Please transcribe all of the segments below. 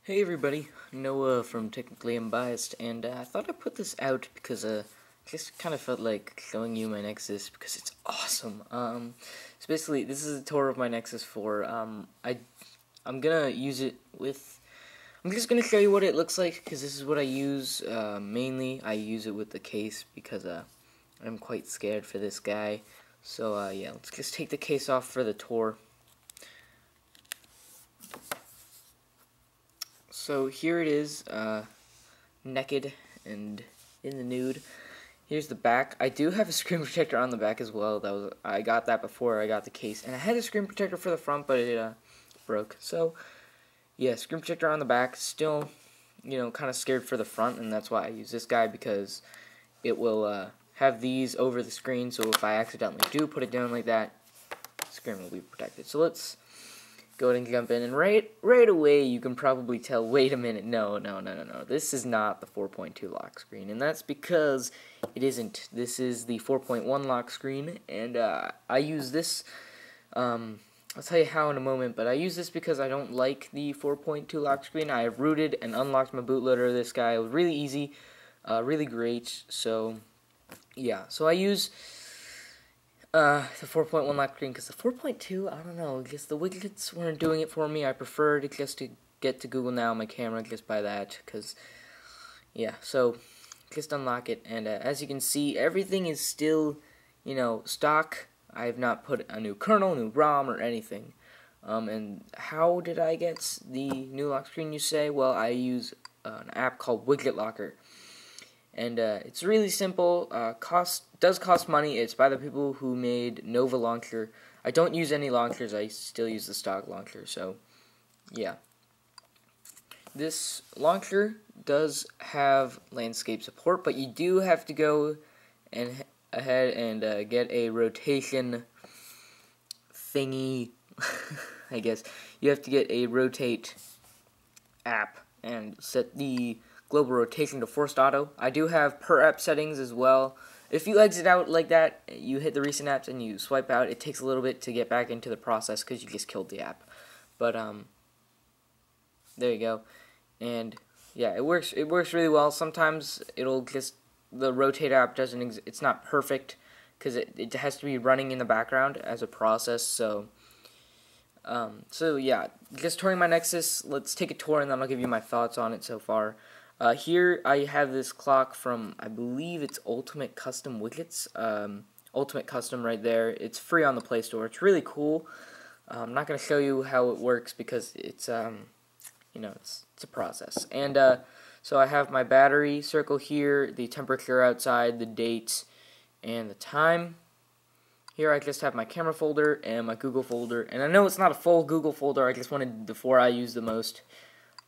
Hey everybody, Noah from Technically Unbiased, and I thought I'd put this out because I just kind of felt like showing you my Nexus because it's awesome. So basically, this is a tour of my Nexus 4. I'm gonna use it with. I'm just gonna show you what it looks like because this is what I use mainly. I use it with the case because I'm quite scared for this guy. So yeah, let's just take the case off for the tour. So here it is, naked and in the nude. Here's the back. I do have a screen protector on the back as well. I got that before I got the case, and I had a screen protector for the front, but it broke. So yeah, screen protector on the back. Still, kind of scared for the front, and that's why I use this guy because it will have these over the screen. So if I accidentally do put it down like that, the screen will be protected. So let's go ahead and jump in, and right away you can probably tell, wait a minute, no, this is not the 4.2 lock screen, and that's because it isn't. This is the 4.1 lock screen, and I use this, I'll tell you how in a moment, but I use this because I don't like the 4.2 lock screen. I have rooted and unlocked my bootloader of this guy. It was really easy, really great, so yeah, so I use the 4.1 lock screen because the 4.2, I don't know, just the widgets weren't doing it for me. I preferred just to get to Google Now on my camera just by that, because, yeah, so just unlock it, and as you can see, everything is still, stock. I have not put a new kernel, new ROM, or anything. And how did I get the new lock screen, you say? Well, I use an app called Widget Locker. And it's really simple. Does cost money. It's by the people who made Nova Launcher. I don't use any launchers. I still use the stock launcher. So, yeah. This launcher does have landscape support, but you do have to go ahead and get a rotation thingy. I guess you have to get a rotate app and set the global rotation to forced auto. I do have per app settings as well. If you exit out like that, you hit the recent apps and you swipe out, it takes a little bit to get back into the process because you just killed the app. But there you go. And yeah, it works really well. Sometimes the rotate app it's not perfect because it has to be running in the background as a process. So yeah, just touring my Nexus. Let's take a tour and then I'll give you my thoughts on it so far. Here I have this clock from, I believe it's Ultimate Custom Widgets. Ultimate Custom right there. It's free on the Play Store. It's really cool. I'm not going to show you how it works because it's it's a process. And so I have my battery circle here, the temperature outside, the date, and the time. Here I just have my camera folder and my Google folder. And I know it's not a full Google folder. I just wanted the 4 I use the most.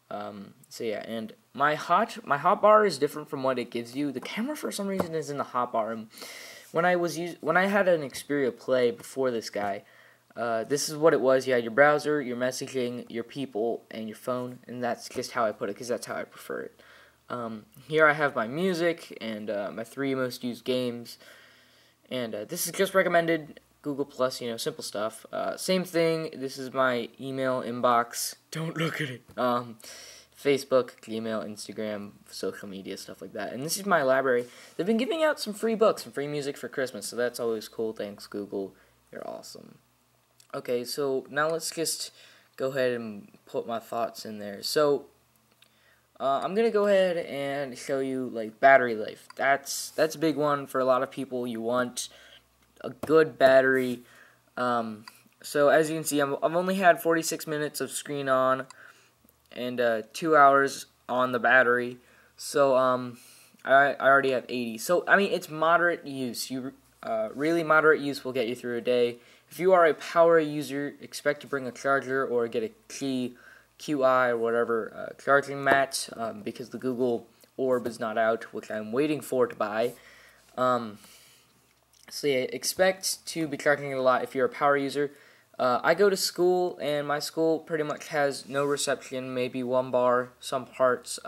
So yeah, and my hotbar is different from what it gives you. The camera for some reason is in the hotbar. When I had an Xperia Play before this guy, this is what it was. You had your browser, your messaging, your people, and your phone, and that's just how I put it because that's how I prefer it. Here I have my music and my 3 most used games, and this is just recommended. Google Plus, simple stuff. Same thing. This is my email inbox. Don't look at it. Facebook, Gmail, Instagram, social media, stuff like that. And this is my library. They've been giving out some free books and free music for Christmas, so that's always cool. Thanks, Google. You're awesome. Okay, so now let's just go ahead and put my thoughts in there. So I'm gonna go ahead and show you like battery life. That's a big one for a lot of people. You want a good battery. So as you can see, I've only had 46 minutes of screen on and 2 hours on the battery. So I already have 80. So I mean, it's moderate use. Really moderate use will get you through a day. If you are a power user, expect to bring a charger or get a QI or whatever charging mat because the Google Orb is not out, which I'm waiting for to buy. So yeah, expect to be charging it a lot if you're a power user. I go to school, and my school pretty much has no reception, maybe 1 bar, some parts.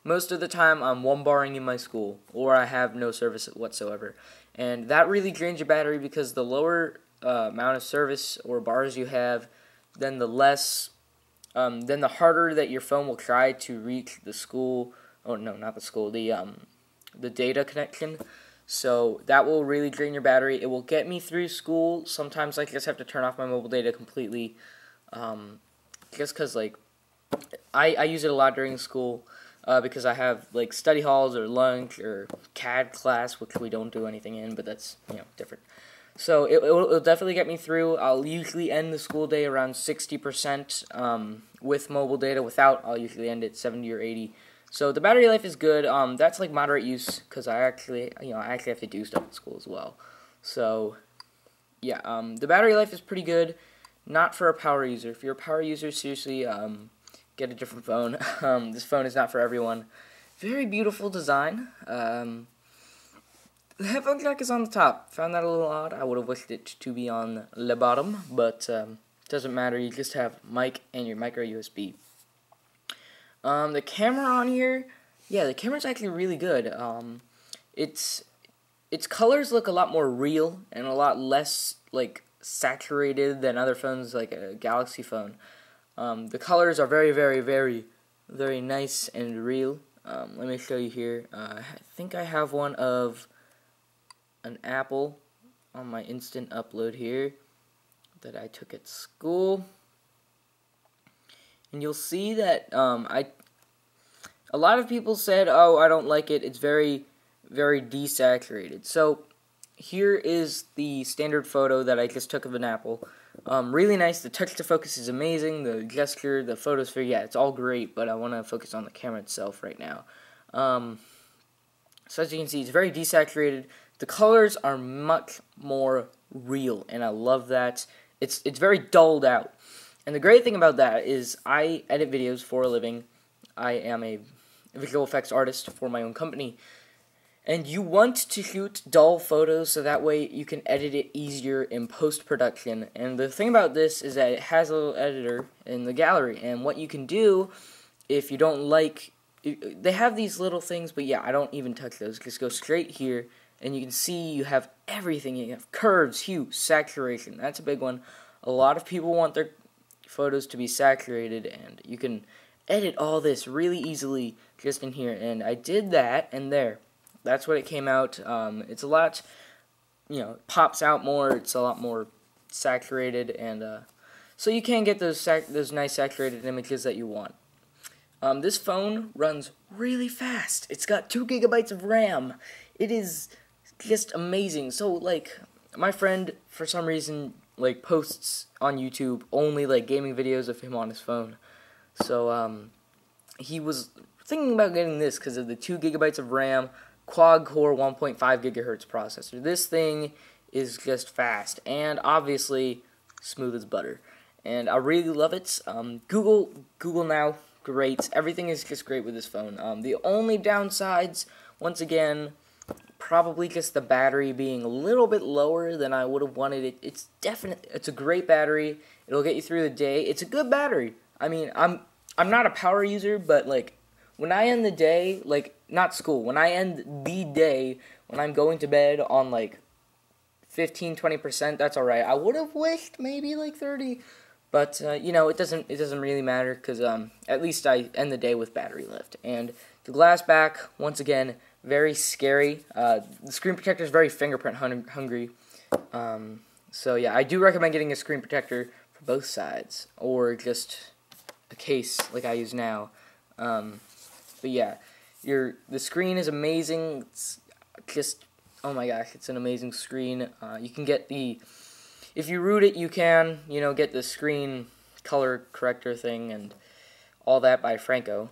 Most of the time, I'm 1 barring in my school, or I have no service whatsoever. And that really drains your battery because the lower amount of service or bars you have, then the less then the harder that your phone will try to reach the school. Oh no, not the school. The data connection. So that will really drain your battery. It will get me through school. Sometimes I just have to turn off my mobile data completely, just because like I use it a lot during school. Because I have like study halls or lunch or CAD class, which we don't do anything in, but that's different. So it'll definitely get me through. I'll usually end the school day around 60% with mobile data. Without, I'll usually end at 70 or 80. So the battery life is good. That's like moderate use because I actually have to do stuff at school as well. So yeah, the battery life is pretty good. Not for a power user. If you're a power user, seriously, get a different phone. This phone is not for everyone. Very beautiful design. The headphone jack is on the top. Found that a little odd. I would have wished it to be on the bottom, but doesn't matter. You just have mic and your micro USB. The camera on here, yeah, the camera's actually really good. Its colors look a lot more real and a lot less like saturated than other phones like a Galaxy phone. The colors are very, very, very, very nice and real. Let me show you here. I think I have one of an apple on my instant upload here that I took at school. And you'll see that a lot of people said, oh, I don't like it. It's very, very desaturated. So here is the standard photo that I just took of an apple. Really nice. The touch to focus is amazing. The gesture, the photosphere, yeah, it's all great. But I want to focus on the camera itself right now. So as you can see, it's very desaturated. The colors are much more real, and I love that. It's very dulled out. And the great thing about that is I edit videos for a living. I am a visual effects artist for my own company. And you want to shoot dull photos so that way you can edit it easier in post-production. And the thing about this is that it has a little editor in the gallery. And what you can do if you don't like... They have these little things, but yeah, I don't even touch those. Just go straight here, and you can see you have everything. You have curves, hue, saturation. That's a big one. A lot of people want their photos to be saturated, and you can edit all this really easily just in here. And I did that, and there. That's what it came out. It's a lot, pops out more. It's a lot more saturated, and so you can get those nice saturated images that you want. This phone runs really fast. It's got 2 gigabytes of RAM. It is just amazing. So, like, my friend, for some reason, like, posts on YouTube only, like, gaming videos of him on his phone. So, he was thinking about getting this because of the 2 gigabytes of RAM, quad-core 1.5 gigahertz processor. This thing is just fast, and obviously, smooth as butter. And I really love it. Google Now, great. Everything is just great with this phone. The only downsides, once again, probably just the battery being a little bit lower than I would have wanted it. It's a great battery. It'll get you through the day. It's a good battery. I mean, I'm not a power user, but like when I end the day, like not school, when I end the day, when I'm going to bed on like 15-20%, that's all right. I would have wished maybe like 30. But, it doesn't really matter because at least I end the day with battery left. And the glass back, once again, very scary. The screen protector is very fingerprint hungry. So, yeah, I do recommend getting a screen protector for both sides or just a case like I use now. But, yeah, the screen is amazing. It's just, oh my gosh, it's an amazing screen. You can get if you root it, you can, get the screen color corrector thing and all that by Franco,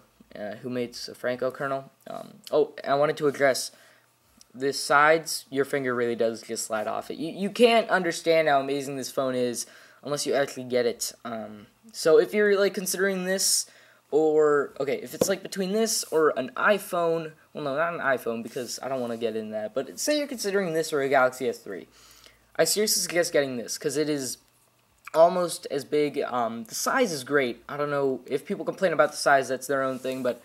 who made the Franco kernel. I wanted to address the sides. Your finger really does just slide off it. You can't understand how amazing this phone is unless you actually get it. So if you're like considering this, if it's like between this or an iPhone, well, no, not an iPhone because I don't want to get in that, but say you're considering this or a Galaxy S3. I seriously suggest getting this because it is almost as big. The size is great. I don't know if people complain about the size, that's their own thing, but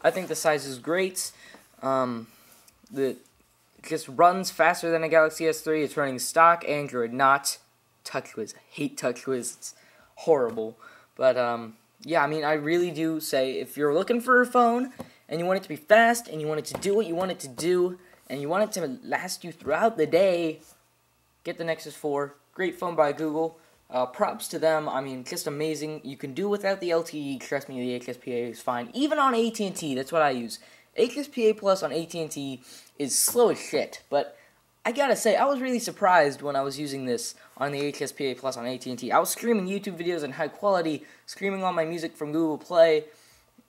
I think the size is great. It just runs faster than a Galaxy S3. It's running stock Android, not TouchWiz. I hate TouchWiz. It's horrible. But yeah, I mean, I really do say, if you're looking for a phone, and you want it to be fast, and you want it to do what you want it to do, and you want it to last you throughout the day, get the Nexus 4. Great phone by Google. Props to them. I mean, just amazing. You can do without the LTE. Trust me, the HSPA is fine. Even on AT&T, that's what I use. HSPA Plus on AT&T is slow as shit. But I gotta say, I was really surprised when I was using this on the HSPA Plus on AT&T. I was streaming YouTube videos in high quality, streaming all my music from Google Play,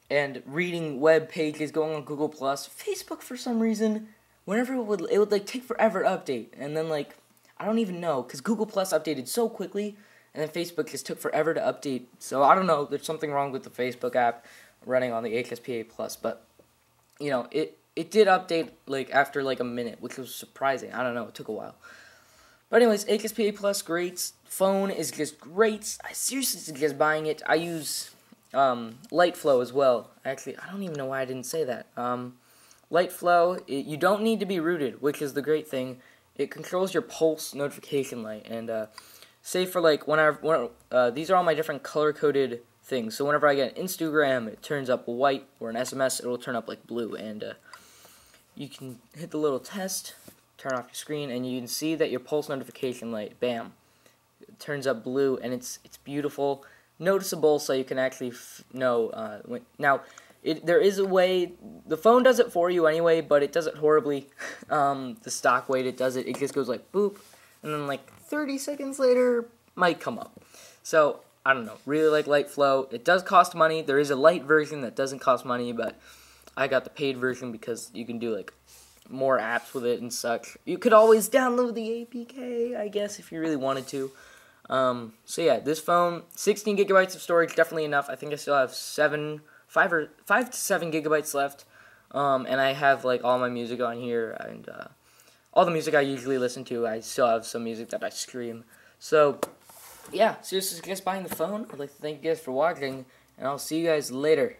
and reading web pages, going on Google Plus. Facebook, for some reason, whenever it would like take forever to update, and then like, I don't even know, because Google Plus updated so quickly, and then Facebook just took forever to update. So I don't know, there's something wrong with the Facebook app running on the HSPA Plus, but, you know, it did update, like, after, like, a minute, which was surprising. I don't know, it took a while. But anyways, HSPA Plus, great. Phone is just great. I seriously suggest buying it. I use LightFlow as well. Actually, I don't even know why I didn't say that. LightFlow, you don't need to be rooted, which is the great thing. It controls your pulse notification light, and say for like these are all my different color-coded things. So whenever I get an Instagram, it turns up white, or an SMS, it will turn up like blue. And you can hit the little test, turn off your screen, and you can see that your pulse notification light, bam, it turns up blue, and it's beautiful, noticeable, so you can actually know now. There is a way, the phone does it for you anyway, but it does it horribly. The stock way it does it just goes like boop, and then like 30 seconds later, might come up. So, I don't know, really like LightFlow. It does cost money. There is a light version that doesn't cost money, but I got the paid version because you can do like more apps with it and such. You could always download the APK, I guess, if you really wanted to. So yeah, this phone, 16 gigabytes of storage, definitely enough. I think I still have 5 to 7 gigabytes left, and I have like all my music on here, and all the music I usually listen to. I still have some music that I stream. So yeah, seriously, guys, buying the phone. I'd like to thank you guys for watching, and I'll see you guys later.